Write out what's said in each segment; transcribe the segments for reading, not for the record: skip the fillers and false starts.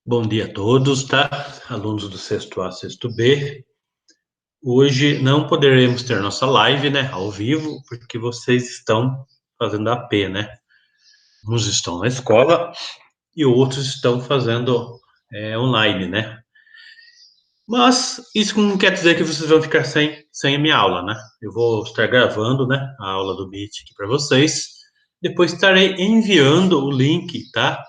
Bom dia a todos, tá? Alunos do sexto A, sexto B. Hoje não poderemos ter nossa live, né, ao vivo, porque vocês estão fazendo AP, né? Uns estão na escola e outros estão fazendo online, né? Mas isso não quer dizer que vocês vão ficar sem a minha aula, né? Eu vou estar gravando, né, a aula do Meet aqui para vocês. Depois estarei enviando o link, tá?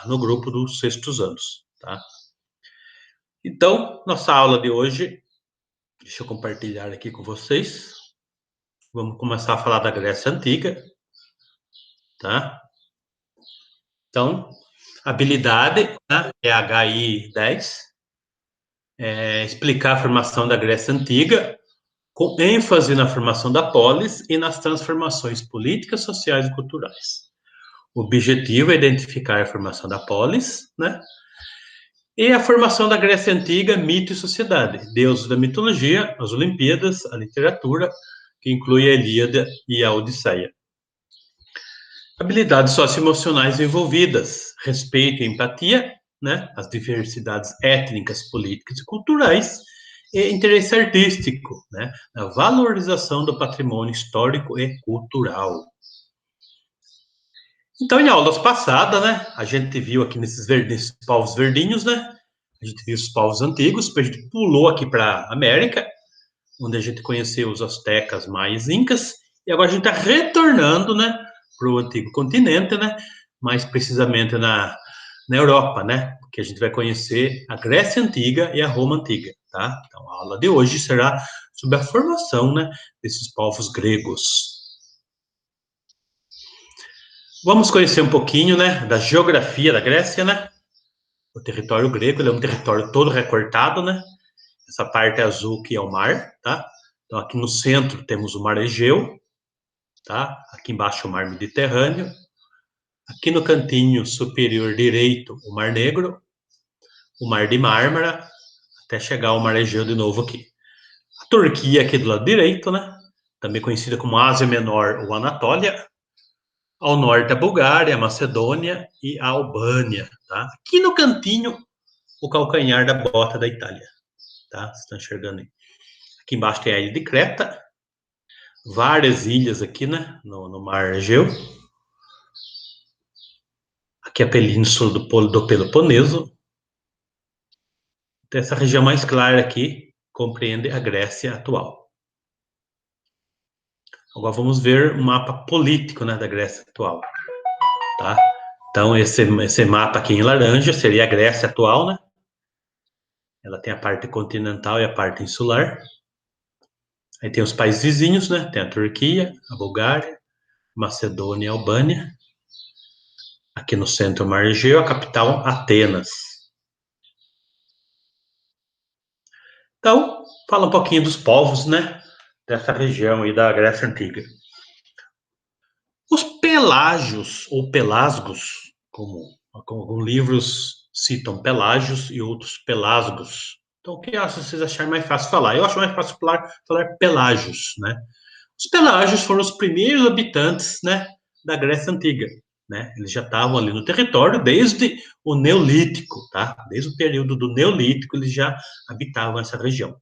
No grupo dos sextos anos, tá? Então, nossa aula de hoje, deixa eu compartilhar aqui com vocês. Vamos começar a falar da Grécia Antiga, tá? Então, habilidade, né, é HI 10, explicar a formação da Grécia Antiga, com ênfase na formação da polis e nas transformações políticas, sociais e culturais. O objetivo é identificar a formação da polis, né? E a formação da Grécia Antiga, mito e sociedade, deuses da mitologia, as Olimpíadas, a literatura, que inclui a Ilíada e a Odisseia. Habilidades socioemocionais envolvidas, respeito e empatia, né, as diversidades étnicas, políticas e culturais, e interesse artístico, né, a valorização do patrimônio histórico e cultural. Então, em aulas passadas, né, a gente viu aqui nesses povos verdinhos, né, a gente viu os povos antigos, depois a gente pulou aqui para a América, onde a gente conheceu os astecas, maias, incas, e agora a gente está retornando, né, para o antigo continente, né, mais precisamente na Europa, né, porque a gente vai conhecer a Grécia Antiga e a Roma Antiga, tá? Então, a aula de hoje será sobre a formação, né, desses povos gregos. Vamos conhecer um pouquinho, né, da geografia da Grécia, né? O território grego, ele é um território todo recortado, né? Essa parte azul que é o mar, tá? Então, aqui no centro temos o mar Egeu, tá? Aqui embaixo o mar Mediterrâneo. Aqui no cantinho superior direito, o Mar Negro, o Mar de Mármara, até chegar ao Mar Egeu de novo aqui. A Turquia aqui do lado direito, né? Também conhecida como Ásia Menor ou Anatólia. Ao norte a Bulgária, a Macedônia e a Albânia, tá? Aqui no cantinho, o calcanhar da bota da Itália, tá? Vocês estão enxergando aí. Aqui embaixo tem a ilha de Creta, várias ilhas aqui, né? No Mar Egeu. Aqui a península do Peloponeso. Essa região mais clara aqui compreende a Grécia atual. Agora vamos ver o mapa político, né, da Grécia atual, tá? Então esse mapa aqui em laranja seria a Grécia atual, né? Ela tem a parte continental e a parte insular. Aí tem os países vizinhos, né? Tem a Turquia, a Bulgária, Macedônia e a Albânia. Aqui no centro, o Mar Egeu, a capital, Atenas. Então, fala um pouquinho dos povos, né? Dessa região aí da Grécia Antiga. Os pelágios, ou pelasgos, como alguns livros citam pelágios e outros pelasgos. Então, o que vocês acharem mais fácil falar? Eu acho mais fácil falar pelágios, né? Os pelágios foram os primeiros habitantes, né, da Grécia Antiga, né? Eles já estavam ali no território desde o Neolítico, tá? Desde o período do Neolítico, eles já habitavam essa região.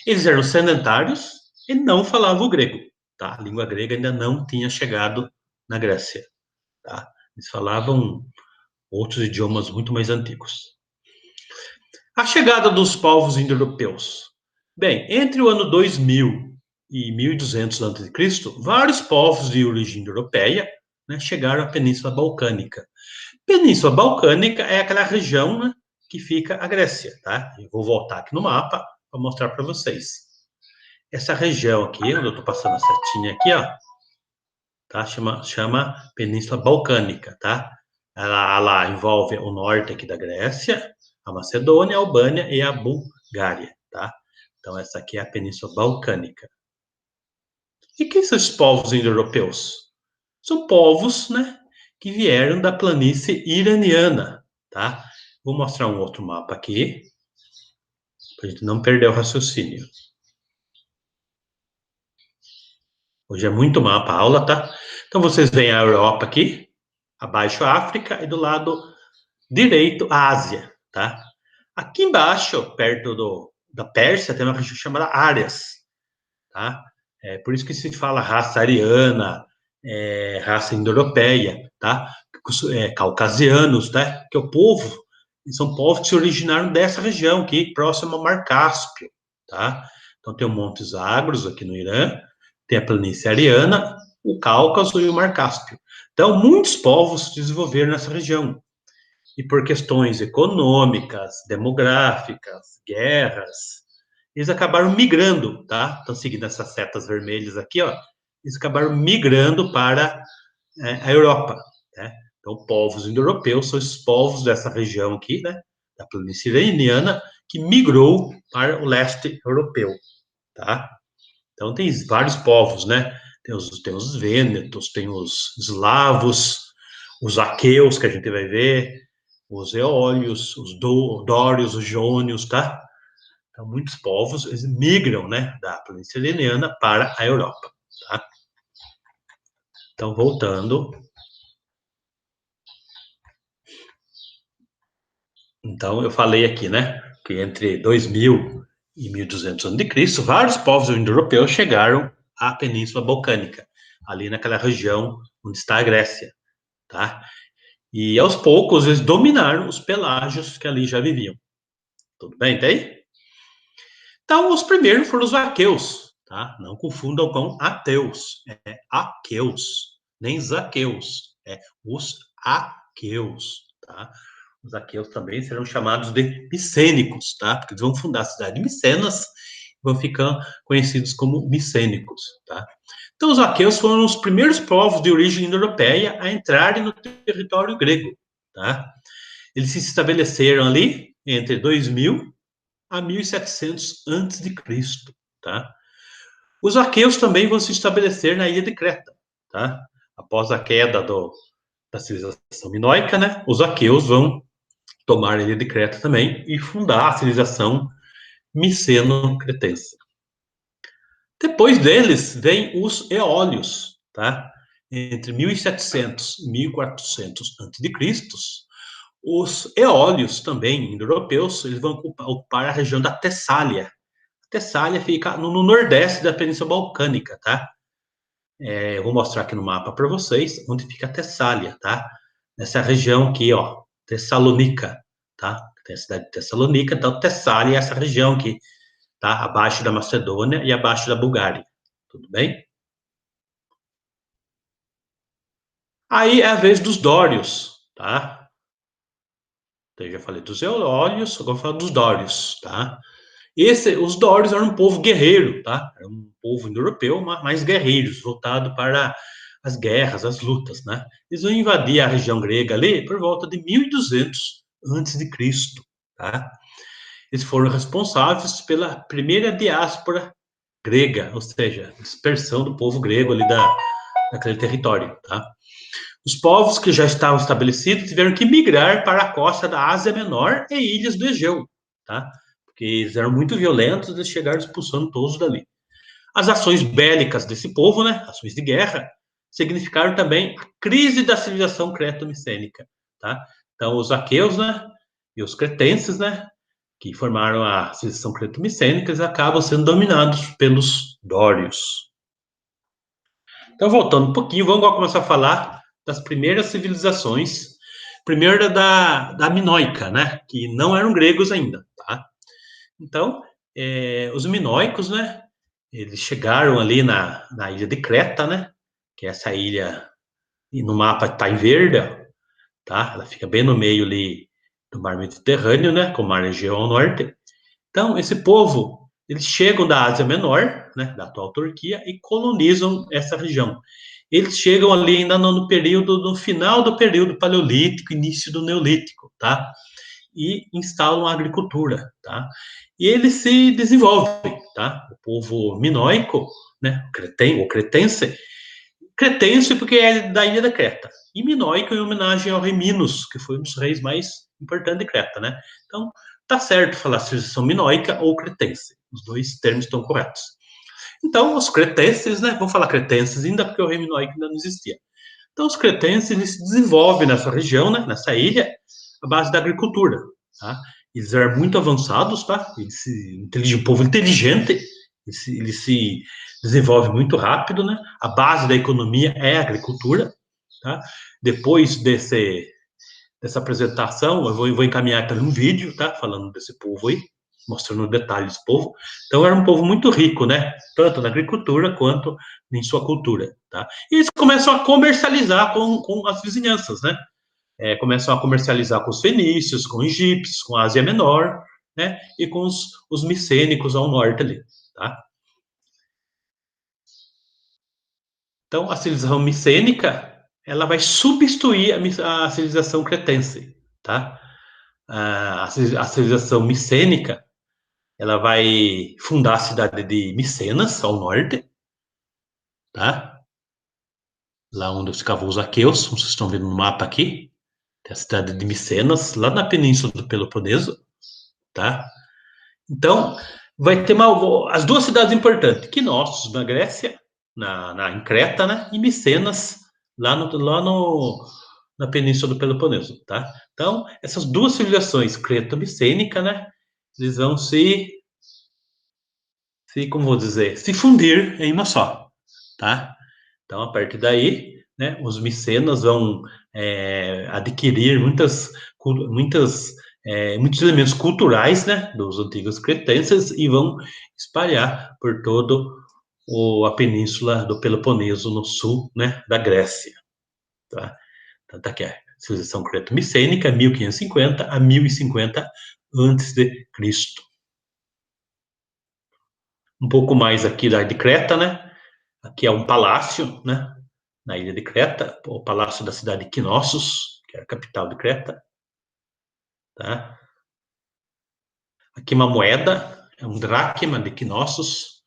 Eles eram sedentários e não falavam o grego, tá? A língua grega ainda não tinha chegado na Grécia, tá? Eles falavam outros idiomas muito mais antigos. A chegada dos povos indo-europeus. Bem, entre o ano 2000 e 1200 a.C., vários povos de origem europeia, né, chegaram à Península Balcânica. Península Balcânica é aquela região, né, que fica a Grécia, tá? Eu vou voltar aqui no mapa para mostrar para vocês. Essa região aqui, onde eu estou passando a setinha aqui, ó, tá? Chama Península Balcânica, tá? Ela envolve o norte aqui da Grécia, a Macedônia, a Albânia e a Bulgária, tá? Então, essa aqui é a Península Balcânica. E quem são esses povos indo-europeus? São povos, né, que vieram da planície iraniana, tá? Vou mostrar um outro mapa aqui, para a gente não perder o raciocínio. Hoje é muito mapa a aula, tá? Então, vocês veem a Europa aqui, abaixo a África, e do lado direito à Ásia, tá? Aqui embaixo, perto da Pérsia, tem uma região chamada Árias, tá? É por isso que se fala raça ariana, raça indo-europeia, tá? Caucasianos, tá? Que o povo, são povos que se originaram dessa região aqui, próximo ao Mar Cáspio, tá? Então tem o Monte Zagros aqui no Irã, tem a planície ariana, o Cáucaso e o Mar Cáspio. Então, muitos povos se desenvolveram nessa região. E por questões econômicas, demográficas, guerras, eles acabaram migrando, tá? Estão seguindo essas setas vermelhas aqui, ó. Eles acabaram migrando para a Europa, né? Então, povos indo-europeus são esses povos dessa região aqui, né? Da planície iraniana, que migrou para o leste europeu, tá? Então, tem vários povos, né? Tem os vênetos, tem os eslavos, os aqueus, que a gente vai ver, os eólios, os dórios, os jônios, tá? Então, muitos povos eles migram, né, da planície iraniana para a Europa, tá? Então, voltando. Então, eu falei aqui, né, que entre 2000 e 1200 a.C., vários povos indo-europeus chegaram à Península Balcânica, ali naquela região onde está a Grécia, tá? E aos poucos eles dominaram os pelágios que ali já viviam. Tudo bem, tá aí? Então, os primeiros foram os aqueus, tá? Não confundam com ateus, é aqueus, nem zaqueus, é os aqueus, tá? Os aqueus também serão chamados de micênicos, tá? Porque eles vão fundar a cidade de Micenas e vão ficar conhecidos como micênicos, tá? Então, os aqueus foram os primeiros povos de origem indo-europeia a entrarem no território grego, tá? Eles se estabeleceram ali entre 2000 a 1700 antes de Cristo, tá? Os aqueus também vão se estabelecer na ilha de Creta, tá? Após a queda da civilização minoica, né? Os aqueus vão tomar a ilha de Creta também e fundar a civilização miceno-cretense. Depois deles vem os eólios, tá? Entre 1700 e 1400 a.C., os eólios também, indo-europeus, eles vão ocupar a região da Tessália. A Tessália fica no nordeste da Península Balcânica, tá? Eu vou mostrar aqui no mapa para vocês onde fica a Tessália, tá? Nessa região aqui, ó, Tessalônica, tá? Tem a cidade de Tessalônica, então Tessália é essa região aqui, tá? Abaixo da Macedônia e abaixo da Bulgária, tudo bem? Aí é a vez dos dórios, tá? Então, eu já falei dos eólios, agora vou falar dos dórios, tá? Os dórios eram um povo guerreiro, tá? Era um povo indo-europeu, mas mais guerreiros, voltado para as guerras, as lutas, né? Eles vão invadir a região grega ali por volta de 1200 antes de Cristo, tá? Eles foram responsáveis pela primeira diáspora grega, ou seja, dispersão do povo grego ali daquele território, tá? Os povos que já estavam estabelecidos tiveram que migrar para a costa da Ásia Menor e ilhas do Egeu, tá? Porque eles eram muito violentos, eles chegaram expulsando todos dali. As ações bélicas desse povo, né, ações de guerra, significaram também a crise da civilização creto-micênica, tá? Então, os aqueus, né, e os cretenses, né, que formaram a civilização creto-micênica, eles acabam sendo dominados pelos dórios. Então, voltando um pouquinho, vamos começar a falar das primeiras civilizações. Primeiro da minoica, né? Que não eram gregos ainda, tá? Então, os minoicos, né? Eles chegaram ali na ilha de Creta, né? Que é essa ilha, e no mapa está em verde, tá? Ela fica bem no meio ali do mar Mediterrâneo, né? Com o mar Egeu ao norte. Então, esse povo, eles chegam da Ásia Menor, né, da atual Turquia, e colonizam essa região. Eles chegam ali ainda no final do período paleolítico, início do neolítico, tá? E instalam a agricultura, tá? E eles se desenvolvem, tá? O povo minoico, né, cretense porque é da ilha da Creta, e minoico em homenagem ao rei Minos, que foi um dos reis mais importantes de Creta, né? Então, tá certo falar civilização minoica ou cretense. Os dois termos estão corretos. Então, os cretenses, né? Vou falar cretenses ainda porque o rei minoico ainda não existia. Então, os cretenses eles se desenvolvem nessa região, né? Nessa ilha, à base da agricultura, tá? Eles eram muito avançados, tá? Um povo inteligente, ele se desenvolve muito rápido, né? A base da economia é a agricultura, tá? Depois dessa apresentação, eu vou encaminhar também um vídeo, tá? Falando desse povo aí, mostrando detalhes do povo. Então, era um povo muito rico, né? Tanto na agricultura quanto em sua cultura, tá? E eles começam a comercializar com as vizinhanças, né? Começam a comercializar com os fenícios, com os egípcios, com a Ásia Menor, né? E com os micênicos ao norte ali, tá? Então, a civilização micênica, ela vai substituir a civilização cretense, tá? A civilização micênica, ela vai fundar a cidade de Micenas, ao norte, tá? Lá onde ficavam os aqueus, como vocês estão vendo no mapa aqui, tem a cidade de Micenas, lá na península do Peloponeso, tá? Então, vai ter as duas cidades importantes, Knossos, na Grécia, em Creta, né? E Micenas, na península do Peloponeso, tá? Então, essas duas civilizações, creto-micênica, né? Eles vão como vou dizer, se fundir em uma só, tá? Então, a partir daí, né, os micenas vão adquirir muitos elementos culturais, né, dos antigos cretenses e vão espalhar por todo a península do Peloponeso no sul, né, da Grécia, tá? Então, tá aqui a civilização creto-micênica, 1550 a 1050 antes de Cristo. Um pouco mais aqui da de Creta, né? Aqui é um palácio, né? Na ilha de Creta, o palácio da cidade de Knossos, que é a capital de Creta, tá? Aqui uma moeda, é um dracma de Knossos.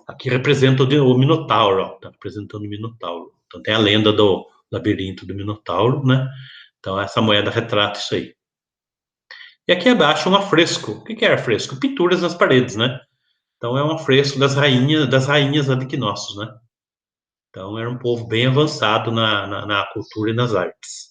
Aqui representa o Minotauro, ó, tá representando o Minotauro. Então tem a lenda do labirinto do Minotauro, né? Então essa moeda retrata isso aí. E aqui abaixo um afresco. O que é afresco? Pinturas nas paredes, né? Então é um afresco das rainhas lá de Knossos, né? Então era um povo bem avançado na cultura e nas artes.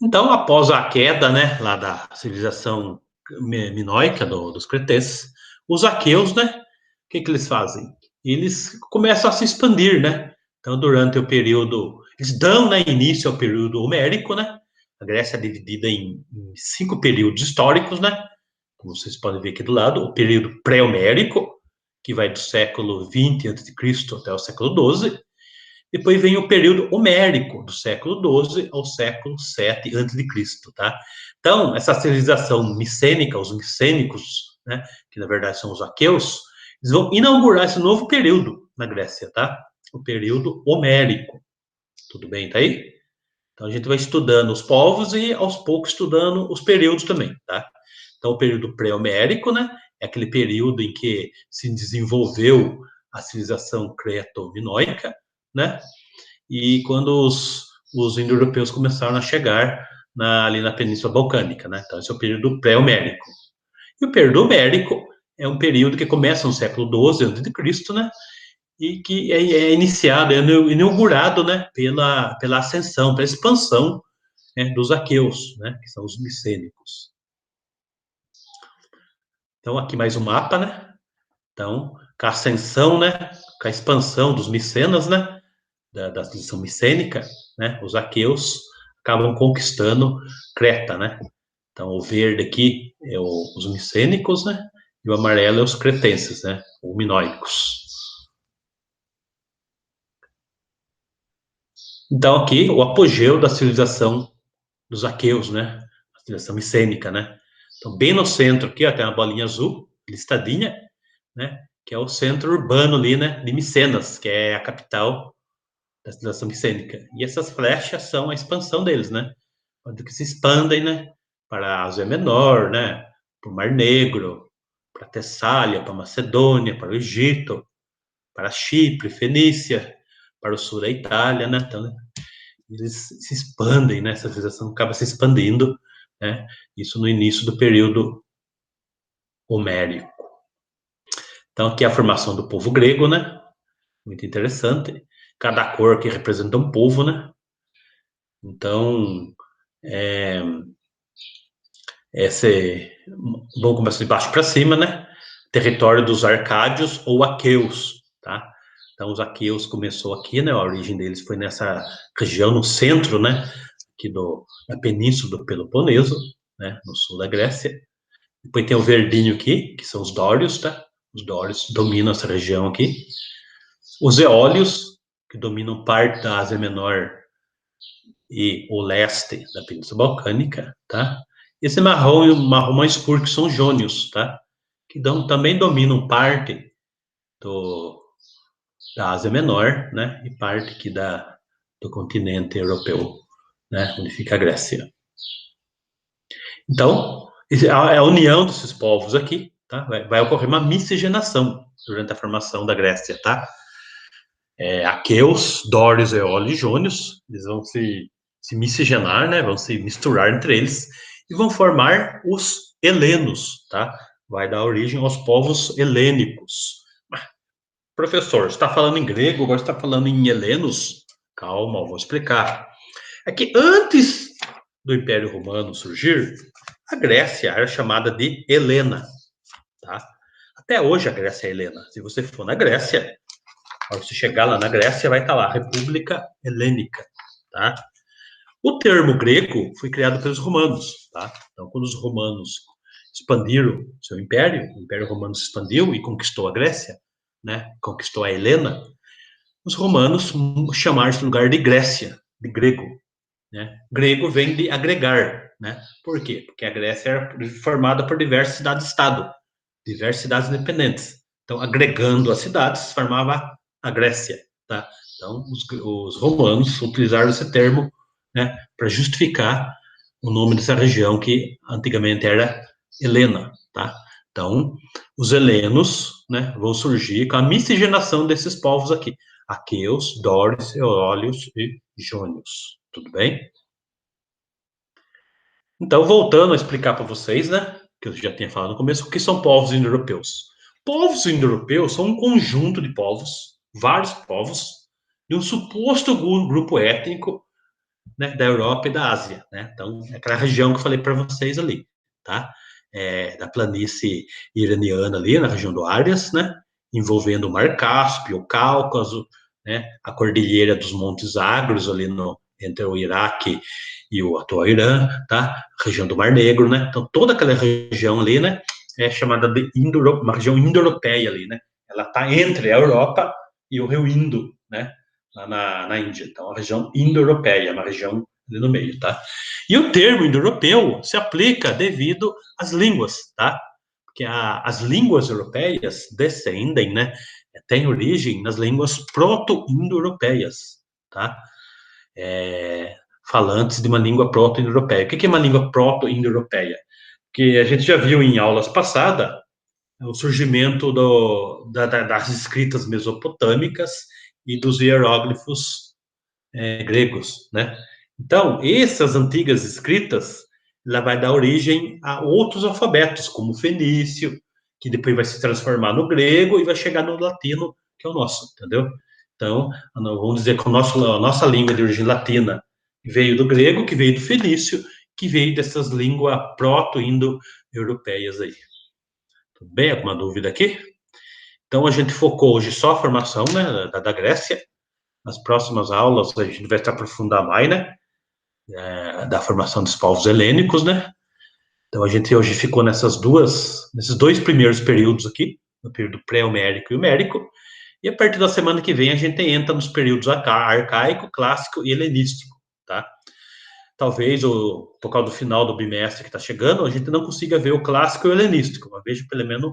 Então, após a queda, né, lá da civilização minoica dos cretenses, os aqueus, né, o que eles fazem? Eles começam a se expandir, né? Então, durante o período, eles dão, né, início ao período homérico, né? A Grécia é dividida em 5 períodos históricos, né? Como vocês podem ver aqui do lado, o período pré-homérico, que vai do século 20 a.C. até o século 12. Depois vem o período homérico, do século 12 ao século 7 a.C., tá? Então, essa civilização micênica, os micênicos, né, que na verdade são os aqueus, eles vão inaugurar esse novo período na Grécia, tá? O período homérico. Tudo bem, tá aí? Então, a gente vai estudando os povos e, aos poucos, estudando os períodos também, tá? Então, o período pré-homérico, né, é aquele período em que se desenvolveu a civilização creto-minoica, né? E quando os indo-europeus começaram a chegar ali na Península Balcânica, né? Então, esse é o período pré-homérico. E o período homérico é um período que começa no século XII a.C., né? E que é iniciado, é inaugurado, né? Pela ascensão, pela expansão, né, dos aqueus, né? Que são os micênicos. Então, aqui mais um mapa, né? Então, com a ascensão, né? Com a expansão dos micenas, né? Da civilização micênica, né, os aqueus acabam conquistando Creta, né? Então, o verde aqui é os micênicos, né? E o amarelo é os cretenses, né? Ou minoicos. Então, aqui, o apogeu da civilização dos aqueus, né? A civilização micênica, né? Então, bem no centro aqui, ó, tem uma bolinha azul, listadinha, né? Que é o centro urbano ali, né? De Micenas, que é a capital da civilização micênica. E essas flechas são a expansão deles, né? Quando que se expandem, né? Para a Ásia Menor, né? Para o Mar Negro, para a Tessália, para a Macedônia, para o Egito, para Chipre, Fenícia, para o sul da Itália, né? Então, eles se expandem, né? Essa civilização acaba se expandindo, né? Isso no início do período homérico. Então, aqui é a formação do povo grego, né? Muito interessante. Cada cor que representa um povo, né? Então, vamos começar de baixo para cima, né? Território dos Arcádios ou Aqueus, tá? Então, os Aqueus começou aqui, né? A origem deles foi nessa região, no centro, né? Aqui da Península do Peloponeso, né? No sul da Grécia. Depois tem o verdinho aqui, que são os Dórios, tá? Os Dórios dominam essa região aqui. Os Eólios, que dominam parte da Ásia Menor e o leste da Península Balcânica, tá? Esse marrom e o marrom mais escuro, que são os Jônios, tá? Que também dominam parte da Ásia Menor, né? E parte aqui do continente europeu, né? Onde fica a Grécia. Então, a união desses povos aqui, tá? Vai ocorrer uma miscigenação durante a formação da Grécia, tá? Aqueus, Dórios, Eólios e Jônios, eles vão se miscigenar, né? Vão se misturar entre eles e vão formar os helenos, tá? Vai dar origem aos povos helênicos. Professor, você está falando em grego, agora você está falando em helenos? Calma, eu vou explicar. É que antes do Império Romano surgir, a Grécia era chamada de Helena, tá? Até hoje a Grécia é Helena. Se você for na Grécia, quando você chegar lá na Grécia, vai estar lá, República Helênica, tá? O termo grego foi criado pelos romanos, tá? Então, quando os romanos expandiram seu império, o Império Romano se expandiu e conquistou a Grécia, né? Conquistou a Helena, os romanos chamaram esse lugar de Grécia, de grego, né? Grego vem de agregar, né? Por quê? Porque a Grécia era formada por diversas cidades independentes. Então, agregando as cidades, formava a Grécia, tá? Então, os romanos utilizaram esse termo, né, para justificar o nome dessa região que antigamente era Helena, tá? Então, os helenos, né, vão surgir com a miscigenação desses povos aqui: aqueus, dórios, eólios e jônios. Tudo bem? Então, voltando a explicar para vocês, né, que eu já tinha falado no começo, o que são povos indo-europeus? Povos indo-europeus são um conjunto de povos, vários povos, de um suposto grupo étnico, né, da Europa e da Ásia, né? Então, é aquela região que eu falei para vocês ali, tá? Da planície iraniana ali, na região do Árias, né? Envolvendo o Mar Cáspio, o Cáucaso, né? A Cordilheira dos Montes Agros ali entre o Iraque e o atual Irã, tá? A região do Mar Negro, né? Então, toda aquela região ali, né? É chamada de uma região indo-europeia ali, né? Ela está entre a Europa e o Rio Indo, né? Lá na Índia. Então, a região indo-europeia, uma região ali no meio, tá? E o termo indo-europeu se aplica devido às línguas, tá? Porque as línguas europeias descendem, né? Têm origem nas línguas proto-indo-europeias, tá? Falantes de uma língua proto-indo-europeia. O que é uma língua proto-indo-europeia? Que a gente já viu em aulas passadas o surgimento das escritas mesopotâmicas e dos hieróglifos gregos, né? Então, essas antigas escritas, ela vai dar origem a outros alfabetos, como o fenício, que depois vai se transformar no grego e vai chegar no latino, que é o nosso, entendeu? Então, vamos dizer que a nossa língua de origem latina veio do grego, que veio do fenício, que veio dessas línguas proto-indo-europeias aí. Tudo bem? Alguma dúvida aqui? Então, a gente focou hoje só a formação, né, da Grécia. Nas próximas aulas, a gente vai se aprofundar mais, né, da formação dos povos helênicos, né? Então, a gente hoje ficou nesses dois primeiros períodos aqui, no período pré-homérico e homérico, e a partir da semana que vem a gente entra nos períodos arcaico, clássico e helenístico, tá? Talvez, por causa do final do bimestre que está chegando, a gente não consiga ver o clássico e o helenístico, mas veja pelo menos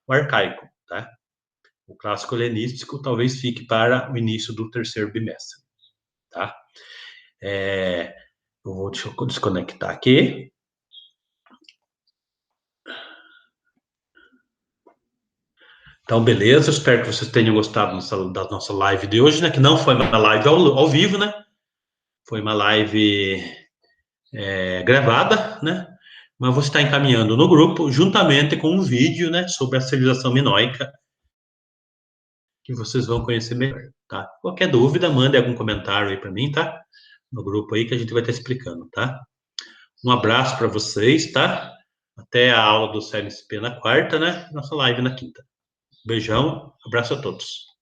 o arcaico, tá? O clássico helenístico talvez fique para o início do terceiro bimestre, tá? Deixa eu desconectar aqui. Então, beleza, espero que vocês tenham gostado da nossa live de hoje, né? Que não foi uma live ao vivo, né? Foi uma live gravada, né? Mas você está encaminhando no grupo, juntamente com um vídeo, né? Sobre a civilização minoica, que vocês vão conhecer melhor, tá? Qualquer dúvida, mande algum comentário aí para mim, tá? no grupo aí que a gente vai estar explicando, tá? Um abraço para vocês, tá? Até a aula do CLSP na quarta, né? Nossa live na quinta. Beijão, abraço a todos.